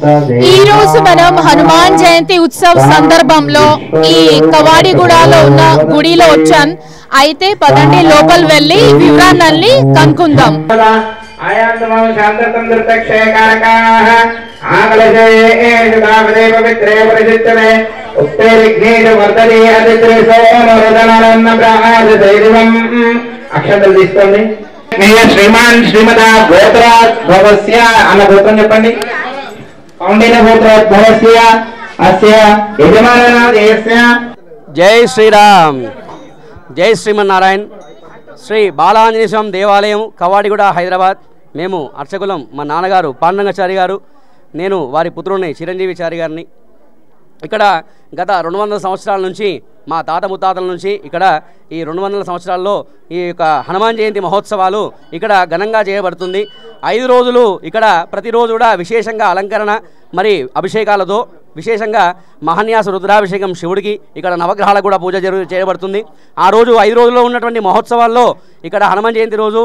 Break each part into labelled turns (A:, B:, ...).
A: ఈ రోజు మనం హనుమాన్ జయంతి ఉత్సవ్ సందర్భంలో ఈ కవాడిగూడలో ఉన్న గుడిలో వచ్చాం. అయితే పదండి లోపల వెళ్ళి వివరాలన్నీ కనుక్కుందాం.
B: అక్షంతలు తీసుకోండి. శ్రీమాన్ శ్రీమదా గోత్రోద్భవస్య అన్న గోత్రం చెప్పండి. కౌండిన్య గోత్రోద్భవస్య అస్య యజమాననాదేశస్య.
C: జై శ్రీరామ్, జై శ్రీమన్నారాయణ. శ్రీ బాలాంజనేయ స్వామి దేవాలయం, కవాడిగూడ, హైదరాబాద్. మేము అర్చకులం. మా నాన్నగారు పాండురంగాచారి గారు, నేను వారి పుత్రుడిని చిరంజీవిచారి గారిని. ఇక్కడ గత 200 సంవత్సరాల నుంచి, మా తాత ముత్తాతల నుంచి ఇక్కడ ఈ 200 సంవత్సరాల్లో ఈ యొక్క హనుమాన్ జయంతి మహోత్సవాలు ఇక్కడ ఘనంగా చేయబడుతుంది. 5 రోజులు ఇక్కడ ప్రతిరోజు కూడా విశేషంగా అలంకరణ మరి అభిషేకాలతో విశేషంగా మహాన్యాస రుద్రాభిషేకం శివుడికి, ఇక్కడ నవగ్రహాలకు కూడా పూజ చేయబడుతుంది. ఆ రోజు 5 రోజుల్లో ఉన్నటువంటి మహోత్సవాల్లో ఇక్కడ హనుమాన్ జయంతి రోజు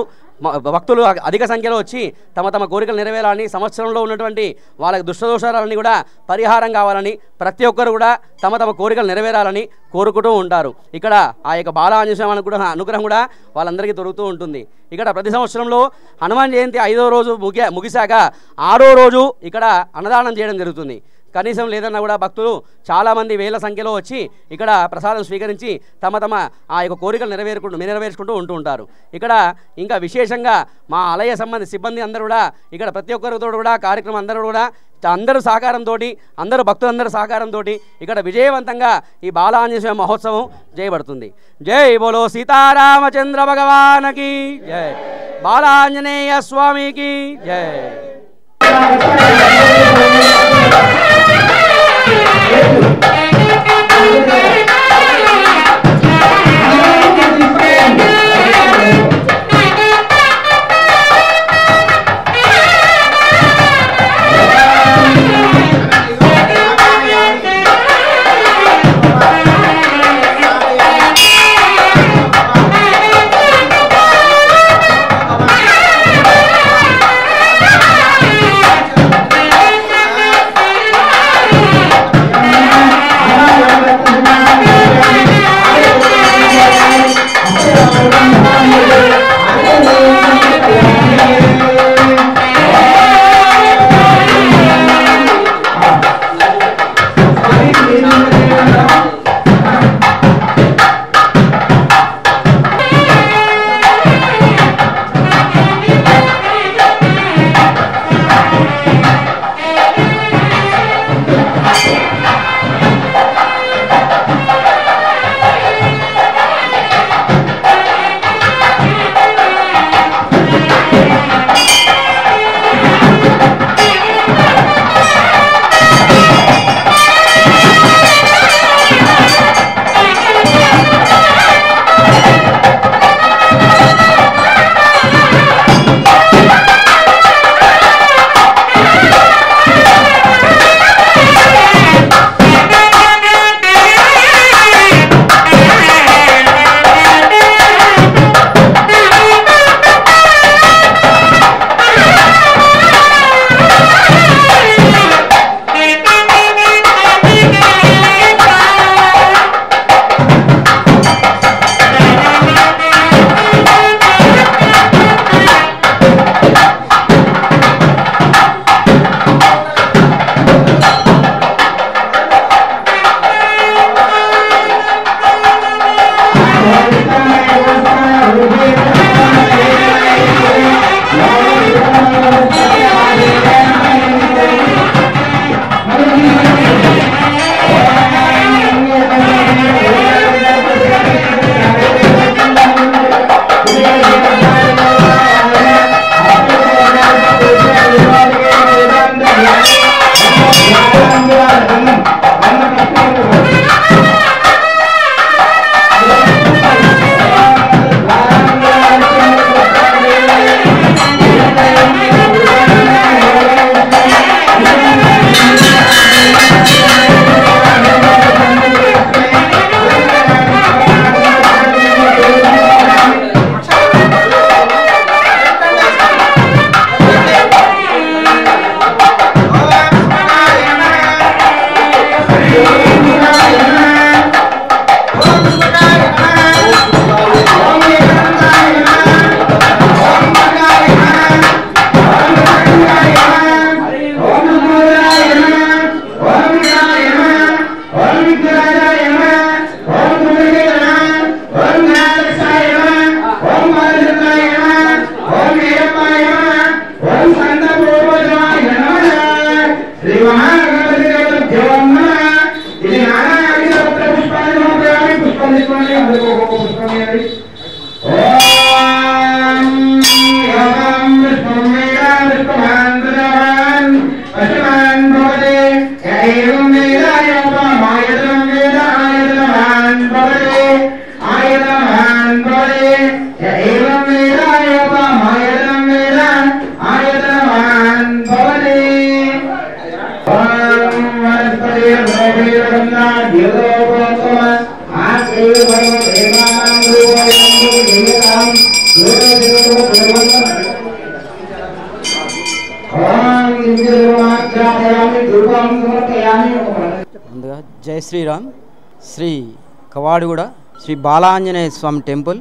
C: భక్తులు అధిక సంఖ్యలో వచ్చి తమ తమ కోరికలు నెరవేరాలని, సంవత్సరంలో ఉన్నటువంటి వాళ్ళకి దుష్టదోషాలన్నీ కూడా పరిహారం కావాలని, ప్రతి ఒక్కరు కూడా తమ తమ కోరికలు నెరవేరాలని కోరుకుంటూ ఉంటారు. ఇక్కడ ఆ యొక్క బాలాంజనేయ స్వామి అనుగ్రహం కూడా వాళ్ళందరికీ దొరుకుతూ ఉంటుంది. ఇక్కడ ప్రతి సంవత్సరంలో హనుమాన్ జయంతి 5వ రోజు ముగిశాక 6వ రోజు ఇక్కడ అన్నదానం చేయడం జరుగుతుంది. కనీసం లేదన్నా కూడా భక్తులు చాలామంది వేల సంఖ్యలో వచ్చి ఇక్కడ ప్రసాదం స్వీకరించి తమ తమ ఆ యొక్క కోరికలు నెరవేర్చుకుంటూ ఉంటూ ఉంటారు. ఇక్కడ ఇంకా విశేషంగా మా ఆలయ సిబ్బంది అందరూ కూడా ఇక్కడ ప్రతి ఒక్కరితో కూడా కార్యక్రమం అందరూ సహకారంతో, అందరూ భక్తులందరూ సహకారంతో ఇక్కడ విజయవంతంగా ఈ బాలాంజనేయ స్వామి మహోత్సవం చేయబడుతుంది. జై బోలో సీతారామచంద్ర భగవానికి జై, బాలాంజనేయ స్వామికి జై.
D: ముందుగా జై శ్రీరామ్. శ్రీ కవాడిగూడ శ్రీ బాలాంజనేయ స్వామి టెంపుల్.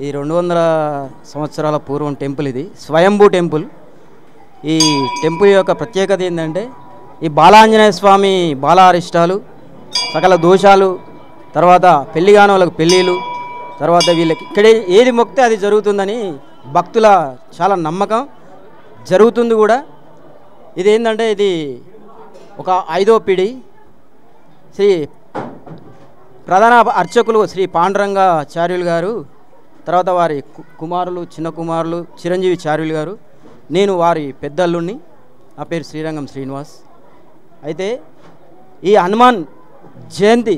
D: ఈ 200 సంవత్సరాల పూర్వం టెంపుల్. ఇది స్వయంభూ టెంపుల్. ఈ టెంపుల్ యొక్క ప్రత్యేకత ఏంటంటే ఈ బాలాంజనేయ స్వామి బాలారిష్టాలు, సకల దోషాలు, తర్వాత పెళ్లి కాని వాళ్ళకి పెళ్ళిళ్ళు, తర్వాత వీళ్ళకి ఇక్కడే ఏది మొక్కితే అది జరుగుతుందని భక్తుల చాలా నమ్మకం. జరుగుతుంది కూడా. ఇది ఏంటంటే ఇది ఒక 5వ పీడి. శ్రీ ప్రధాన అర్చకులు శ్రీ పాండురంగాచార్యులు గారు, తర్వాత వారి కుమారులు, చిన్న కుమారులు చిరంజీవి చార్యులు గారు, నేను వారి పెద్దల్లుణ్ణి. నా పేరు శ్రీరంగం శ్రీనివాస్. అయితే ఈ హనుమాన్ జయంతి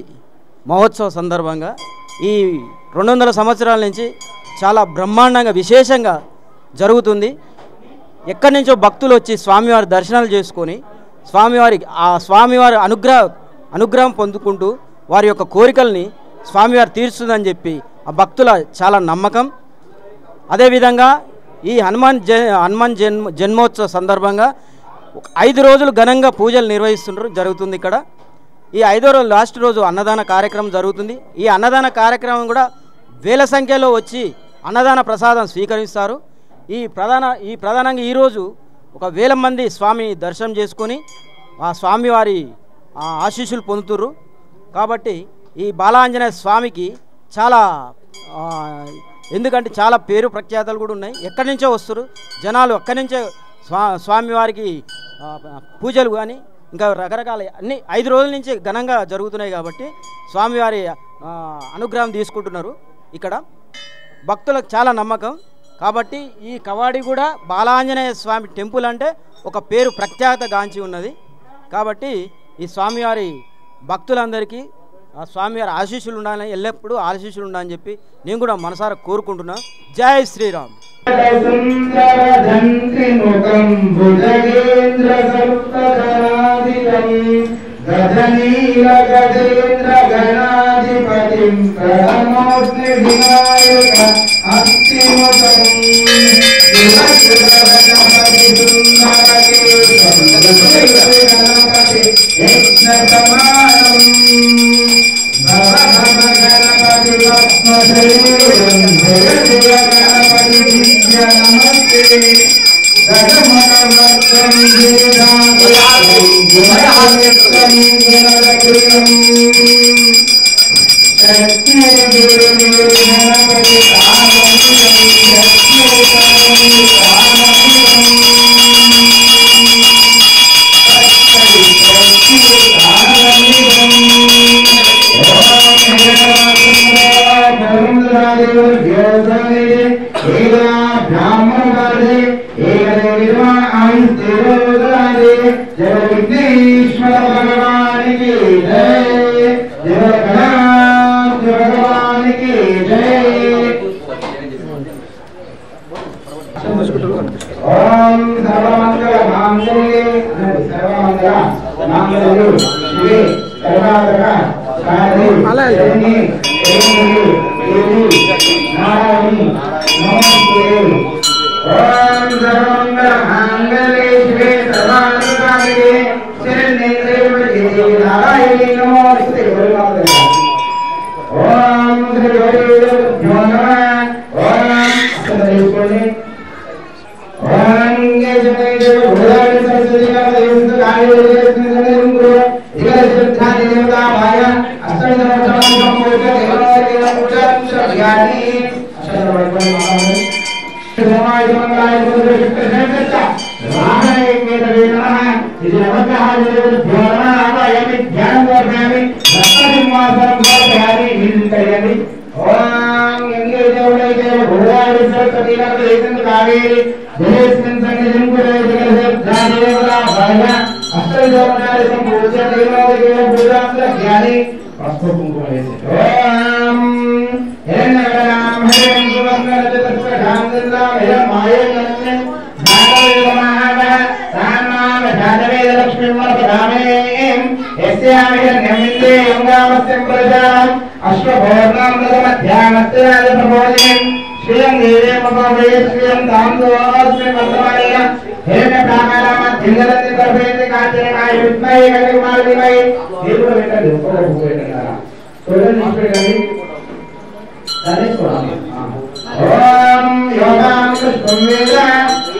D: మహోత్సవ సందర్భంగా ఈ 200 సంవత్సరాల నుంచి చాలా బ్రహ్మాండంగా విశేషంగా జరుగుతుంది. ఎక్కడి నుంచో భక్తులు వచ్చి స్వామివారి దర్శనాలు చేసుకొని స్వామివారి అనుగ్రహం పొందుకుంటూ వారి యొక్క కోరికల్ని స్వామివారు తీరుస్తుందని చెప్పి ఆ భక్తుల చాలా నమ్మకం. అదేవిధంగా ఈ హనుమాన్ జన్మోత్సవ సందర్భంగా 5 రోజులు ఘనంగా పూజలు నిర్వహిస్తుంటారు జరుగుతుంది ఇక్కడ. ఈ 5వ రోజు లాస్ట్ రోజు అన్నదాన కార్యక్రమం జరుగుతుంది. ఈ అన్నదాన కార్యక్రమం కూడా వేల సంఖ్యలో వచ్చి అన్నదాన ప్రసాదం స్వీకరిస్తారు. ప్రధానంగా ఈరోజు 1000 మంది స్వామి దర్శనం చేసుకొని ఆ స్వామివారి ఆశీస్సులు పొందుతుర్రు. కాబట్టి ఈ బాలాంజనేయ స్వామికి చాలా ఎందుకంటే చాలా పేరు ప్రఖ్యాతలు కూడా ఉన్నాయి. ఎక్కడి నుంచో వస్తారు జనాలు. అక్కడి నుంచే స్వామివారికి పూజలు కానీ ఇంకా రకరకాల అన్ని 5 రోజుల నుంచి ఘనంగా జరుగుతున్నాయి. కాబట్టి స్వామివారి అనుగ్రహం తీసుకుంటున్నారు. ఇక్కడ భక్తులకు చాలా నమ్మకం. కాబట్టి ఈ కవాడిగూడ బాలాంజనేయ స్వామి టెంపుల్ అంటే ఒక పేరు ప్రఖ్యాత గాంచి ఉన్నది. కాబట్టి ఈ స్వామివారి భక్తులందరికీ ఆ స్వామివారి ఆశీస్సులు ఉండాలని, ఎల్లప్పుడూ ఆశీస్సులు ఉండాలని చెప్పి నేను కూడా మనసారా కోరుకుంటున్నా. జై శ్రీరామ్.
B: గజనీల గజేంద్ర గణాధిపతిం ప్రణమోస్మి వినాయక అస్తిముఖం శివశివగణపతి సుందరకేశం గణపతి యజ్ఞసమానం భవ భవ గణపతి పద్మశైలం జయ జయ గణపతి నిత్య నమస్తే గణమనమత్రం గిరిధామం గుణామిత్రం గుణరత్నం శక్తిర్గురుర్గణపతి తామమిదం విఘ్నేశ్వర భగవానికి జయ, జయ గణాధిపతి భగవానికి జయ. ఓం సర్వమంగళ మాంగళ్యే సర్వమంగళ మాంగళ్యే శివే సర్వార్థ సాధే శరణ్యే దేవి నారాయణి నమస్తే. ఓం సర్వమంగళ మాంగళ్యే శివే సర్వార్థ సాధే శరణ్యే దేవి నారాయణి నమస్తే. ఓం శ్రీ గురుభ్యో నమః. ఓం అక్షరదేశోని श्रियं देवे मगोवे श्रियं तांदोस्मे वर्तमानेन हेमे प्राकाराम धिंगरति गर्भेति काचे काय विद्महे गतिकुमार धीमहि దేవుడు పెట్టండి ఒక్కొక్క బుక్ పెట్టండి చూడండి పెట్టండి సరే చూడండి ఓం యోగాం కృష్ణం వేద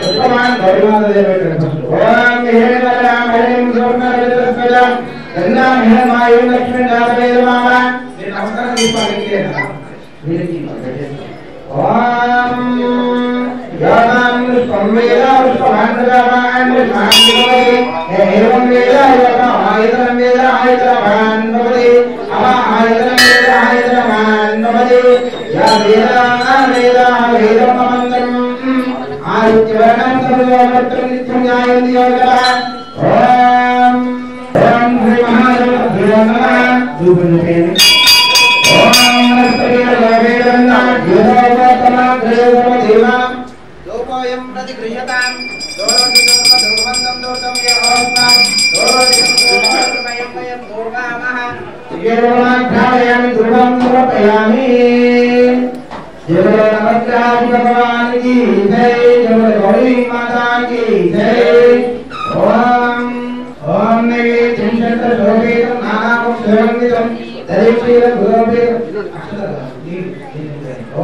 B: ఉత్తమాన్ గౌరవాద పెట్టండి ఓం హేమరామ హరిం సోమరస్మద గంగాం హేమాయు లక్ష్మీ నారాయణ మామ నేను నమస్కారం తీసుకోవాలి ఓం యోగాం కృష్ణం వేద ఉత్తమాన్ ఏవం వేద యోగం ఆయుధం వేద ఆయుధమాన్ భవతి ఆయుధం వేద ఆయుధమాన్ భవతి యా వేద వేద వేదమంత్రం ఆయుధ్యవర్ణం సర్వవర్తం నిత్యం న్యాయం యోగః ఓం ఓం శ్రీ మహాదేవ నమః ధూపనిపేని ఓం నమస్తే వేదంనా యోగోత్తమ దేవ దేవ లోకోయం ప్రతిగృహ్యతాం దోరదిదోర్వం దోర్తం యహోస్మాన్ దోరదిదోర్వం దోర్గామః యేవమాఖ్యాయామి ధ్రువం సమర్పయామి जय नमस्कार भगवान की जय जय गौरी माता की जय ओम ओम नवे चिंतन शोभितं नामं सुरंगितं दरिशील गुरुभिः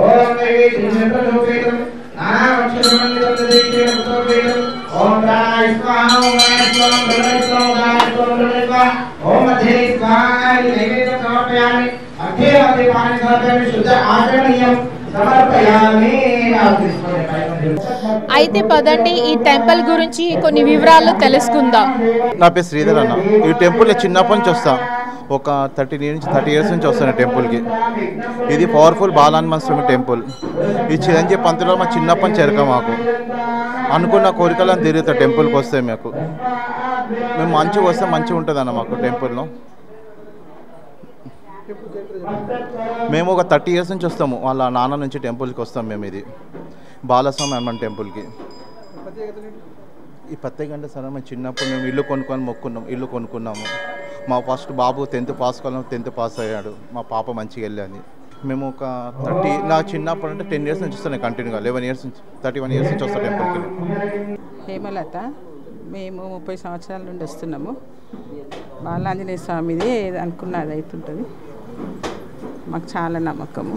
B: ओम नवे चिंतन शोभितं नामं सुरंगितं दरिशील गुरुभिः ओम राय स्वाहा ओम स्वाहा ब्रह्म स्वाहा स्वाहा ओम मध्ये स्वाहा नैवेद्यं समर्पयामि अथे अथे पानि समर्पयामि शुद्ध आचरणीयं
A: అయితే పదండి ఈ టెంపుల్ గురించి కొన్ని వివరాలు తెలుసుకుందాం.
E: నా పేరు శ్రీధర్ అన్న. ఈ టెంపుల్ చిన్నప్పటి నుంచి వస్తా, ఒక 30 ఇయర్స్ నుంచి వస్తాను టెంపుల్కి. ఇది పవర్ఫుల్ బాలాహనుమాన్ స్వామి టెంపుల్. ఈ చిరంజీవి పంతులో మా చిన్నప్పటి నుంచి ఎరక మాకు అనుకున్న కోరికలను తిరుగుతా టెంపుల్కి వస్తే మేము మంచిగా వస్తే మంచిగా ఉంటుంది అన్న మాకు టెంపుల్లో. మేము ఒక 30 ఇయర్స్ నుంచి వస్తాము, వాళ్ళ నాన్న నుంచి టెంపుల్కి వస్తాం మేము. ఇది బాలస్వామి హనుమాన్ టెంపుల్కి. ఈ ప్రత్యేకంగా సరే మేము చిన్నప్పుడు మేము ఇల్లు కొనుక్కున్నాము. మా ఫస్ట్ బాబు 10th పాస్ అయ్యాడు. మా పాప మంచిగా వెళ్ళాను. మేము ఒక 30 నా చిన్నప్పుడు అంటే 10 ఇయర్స్ నుంచి వస్తాను కంటిన్యూగా. 11 ఇయర్స్ నుంచి 31 ఇయర్స్ నుంచి వస్తాను టెంపుల్కి.
F: హేమలత. మేము 30 సంవత్సరాల నుండి వస్తున్నాము. బాలాంజనేయ స్వామిది అనుకున్నది అవుతుంటుంది. మాకు చాలా నమ్మకము.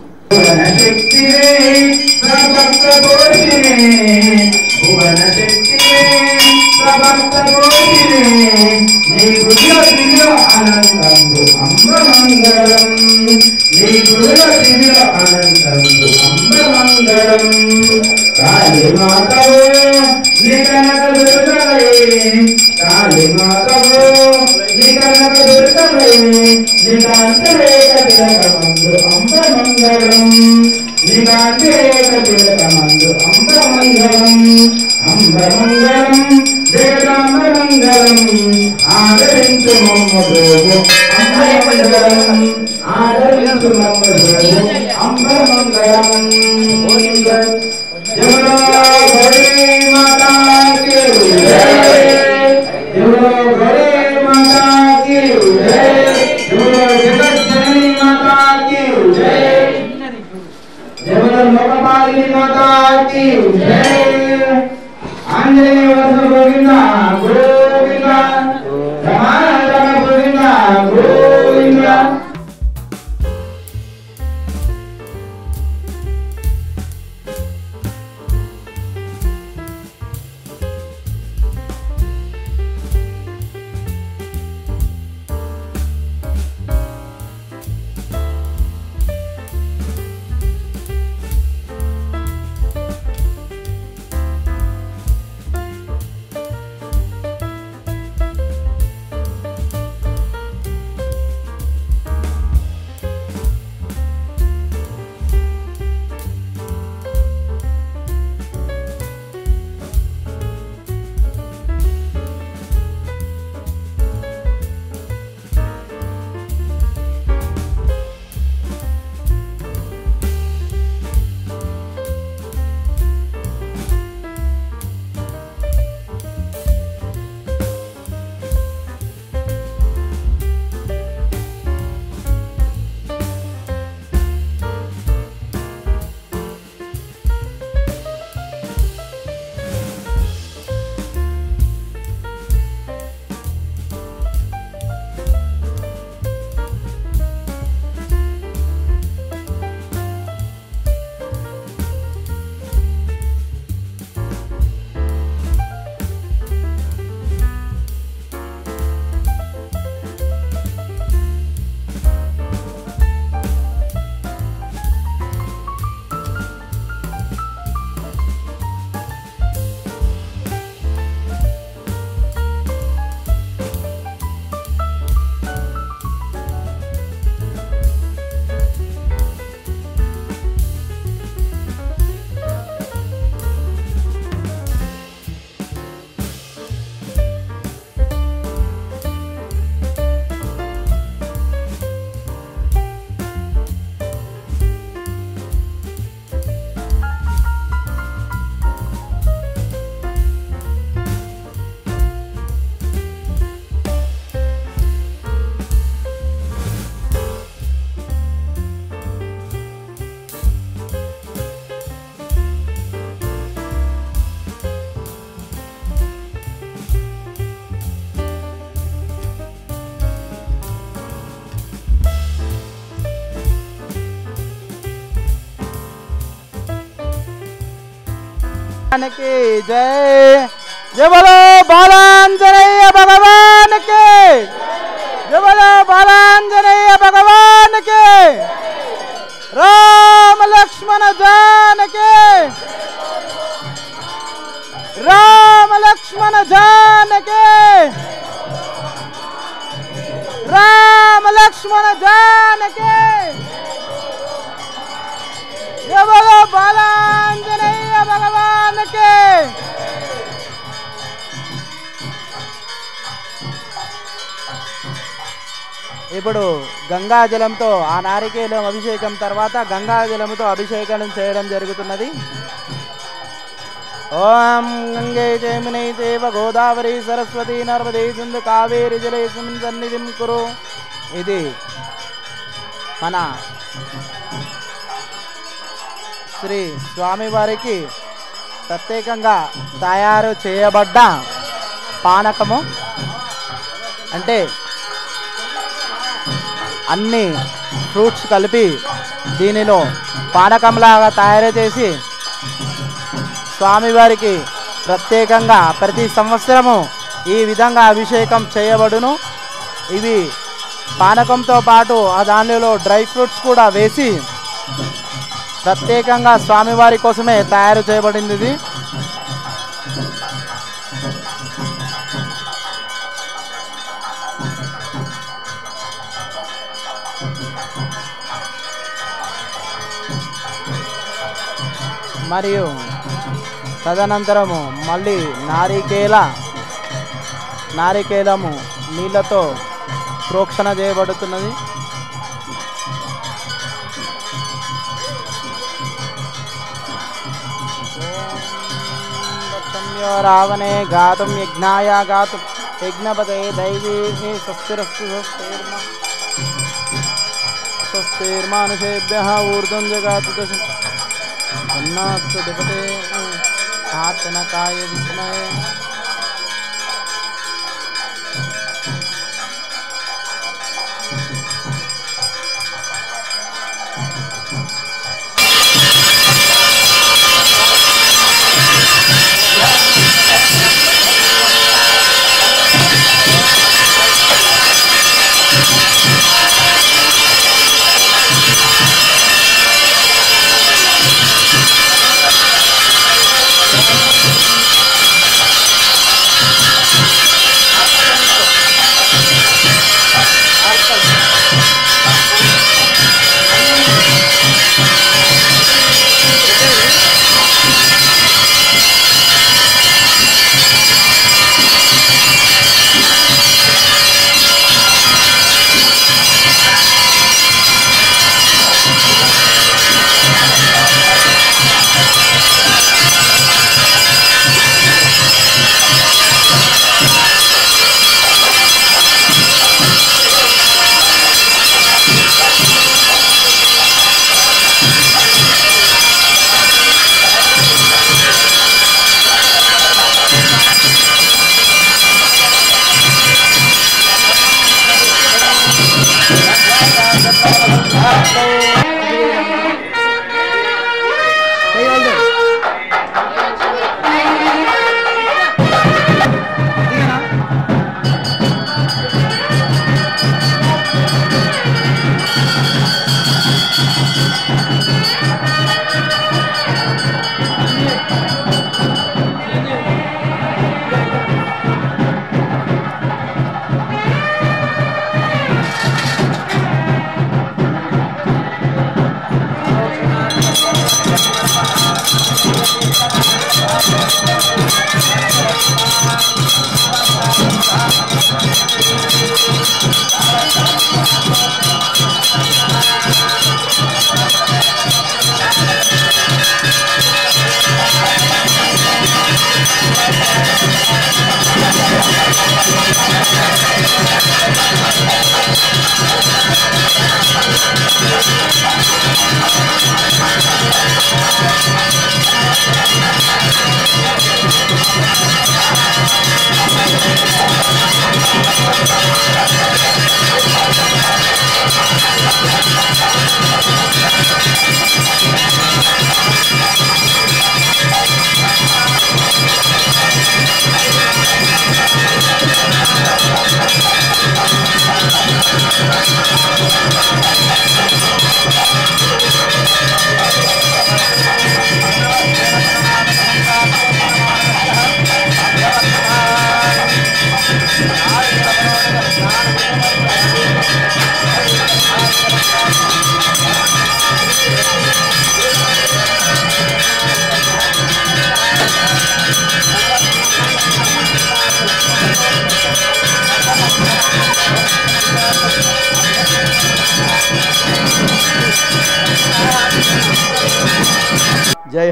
D: की जय। जय बोलो बालांजनेय भगवान के। जय बोलो बालांजनेय भगवान के। राम लक्ष्मण जानकी। राम लक्ष्मण जानकी। राम लक्ष्मण जानकी। जय बोलो बालांजनेय भगवान के। ఇప్పుడు గంగాజలంతో ఆ నారికేలం అభిషేకం తర్వాత గంగాజలంతో అభిషేకం చేయడం జరుగుతున్నది. ఓం గంగే జయమునే దేవ గోదావరి సరస్వతి నర్మదే సింధు కావేరి జలేస్మిన్ సన్నిధిం కురు. ఇది మన శ్రీ స్వామివారికి ప్రత్యేకంగా తయారు చేయబడ్డ పానకము. అంటే అన్ని ఫ్రూట్స్ కలిపి దీనిలో పానకంలాగా తయారు చేసి స్వామివారికి ప్రత్యేకంగా ప్రతి సంవత్సరము ఈ విధంగా అభిషేకం చేయబడును. ఇవి పానకంతో పాటు ఆ దానిలో డ్రై ఫ్రూట్స్ కూడా వేసి ప్రత్యేకంగా స్వామివారి కోసమే తయారు చేయబడింది ఇది. మరియు తదనంతరము మళ్ళీ నారికేలము నీళ్ళతో ప్రోక్షణ చేయబడుతున్నది. రావణే గాతుం యజ్ఞాయ గాతుం యజ్ఞపదే దైవీ స్వస్తిరస్తు స్వస్తిర్మానుషేభ్యః ఊర్ధ్వం జగాతు अन्नास्तु दिपते आत्मनकाय विस्मये.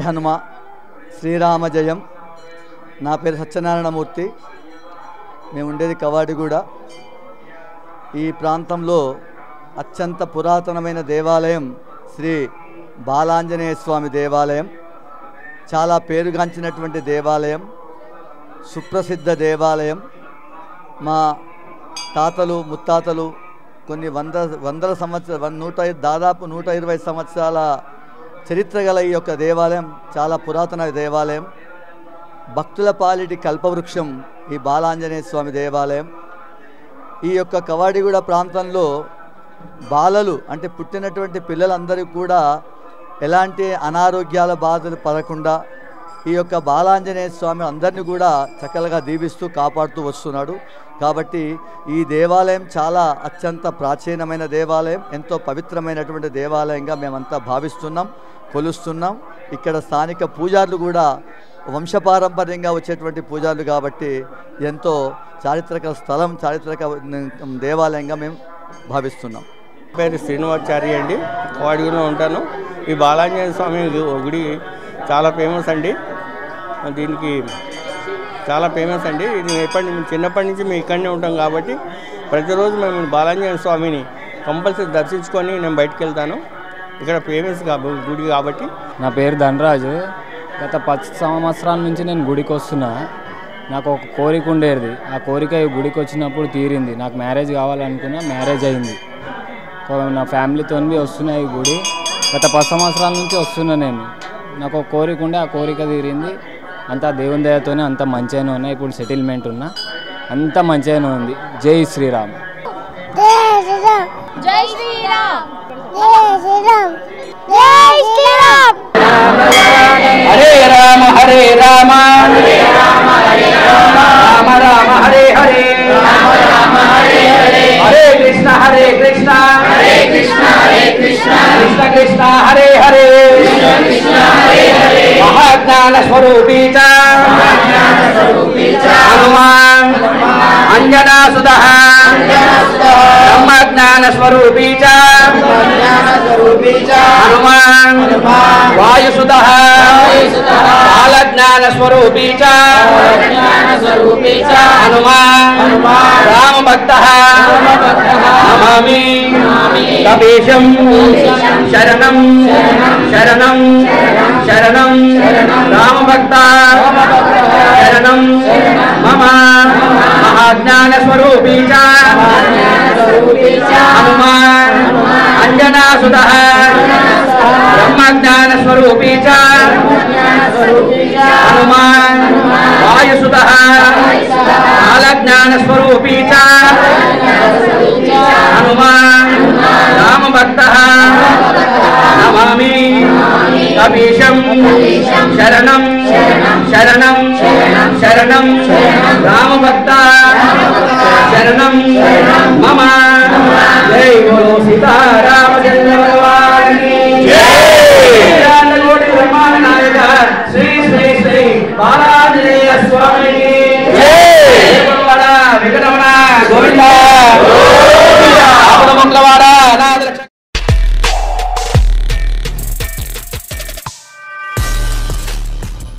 G: హనుమ శ్రీరామ జయం. నా పేరు సత్యనారాయణమూర్తి. మేము ఉండేది కవాడిగూడ. ఈ ప్రాంతంలో అత్యంత పురాతనమైన దేవాలయం శ్రీ బాలాంజనేయ స్వామి దేవాలయం. చాలా పేరుగాంచినటువంటి దేవాలయం, సుప్రసిద్ధ దేవాలయం. మా తాతలు ముత్తాతలు కొన్ని వందల సంవత్సరాల దాదాపు 120 సంవత్సరాల చరిత్ర గల ఈ యొక్క దేవాలయం చాలా పురాతన దేవాలయం. భక్తుల పాలిటి కల్పవృక్షం ఈ బాలాంజనేయ స్వామి దేవాలయం. ఈ యొక్క కవాడిగూడ ప్రాంతంలో బాలలు అంటే పుట్టినటువంటి పిల్లలందరికీ కూడా ఎలాంటి అనారోగ్యాల బాధలు పడకుండా ఈ యొక్క బాలాంజనేయ స్వామి అందరినీ కూడా చక్కగా దీవిస్తూ కాపాడుతూ వస్తున్నాడు. కాబట్టి ఈ దేవాలయం చాలా అత్యంత ప్రాచీనమైన దేవాలయం, ఎంతో పవిత్రమైనటువంటి దేవాలయంగా మేమంతా భావిస్తున్నాం, కొలుస్తున్నాం. ఇక్కడ స్థానిక పూజారులు కూడా వంశపారంపర్యంగా వచ్చేటువంటి పూజారులు కాబట్టి ఎంతో చారిత్రక స్థలం, చారిత్రక దేవాలయంగా మేము భావిస్తున్నాం.
H: పేరు శ్రీనివాచార్య అండి, కవాడిగూడలో ఉంటాను. ఈ బాలాంజనేయ స్వామి గుడి చాలా ఫేమస్ అండి. దీనికి చాలా ఫేమస్ అండి. ఇది చిన్నప్పటి నుంచి మేము ఇక్కడనే ఉంటాం కాబట్టి ప్రతిరోజు మేము బాలాంజనేయ స్వామిని కంపల్సరీ దర్శించుకొని నేను బయటకు వెళ్తాను. ఇక్కడ ఫేమస్ గుడి కాబట్టి.
I: నా పేరు ధనరాజు. గత 10 సంవత్సరాల నుంచి నేను గుడికి వస్తున్నా. నాకు ఒక కోరిక ఉండేది. ఆ కోరిక ఈ గుడికి వచ్చినప్పుడు తీరింది. నాకు మ్యారేజ్ కావాలనుకున్నా, మ్యారేజ్ అయింది. నా ఫ్యామిలీతో వస్తున్నా ఈ గుడి. గత 10 సంవత్సరాల నుంచి వస్తున్నా నేను. నాకు ఒక కోరిక ఉండే, ఆ కోరిక తీరింది. అంతా దేవుని దయతోనే అంత మంచిగానే ఉన్నాయి. ఇప్పుడు సెటిల్మెంట్ ఉన్నా, అంత మంచిగానే ఉంది. జై శ్రీరామ్.
J: జై శ్రీరామ్. జై శ్రీరామ్. జై శ్రీరామ్.
C: హరే రామ హరే రామ రామ రామ హరే హరే హరే కృష్ణ కృష్ణ కృష్ణ కృష్ణ హరే హరే మహాజ్ఞాన స్వరూపీ చ హనుమాన్ అంజనా సుధః బ్రహ్మజ్ఞాన స్వరూపీ చ హనుమాన్ వాయుసుధః కాలజ్ఞాన స్వరూపీ చ హనుమాన్ రామభక్తః నమామి కపీశం శరణం శరణం శరణం రామభక్త శరణం మమ మహాజ్ఞాన స్వరూపీ చ హనుమాన్ అంజనా సుధః బ్రహ్మజ్ఞాన స్వరూపీ చ హనుమాన్ వాయుసుధః కాలజ్ఞాన స్వరూపీ చ హనుమాన్ రామభక్తః నమామి కపీశం శరణం శరణం శరణం రామభక్త శరణం మమ. జై బోలో సీతారామచంద్ర భగవాన్ కీ జై. శ్రీ శ్రీ శ్రీ బాలాంజనేయ స్వామి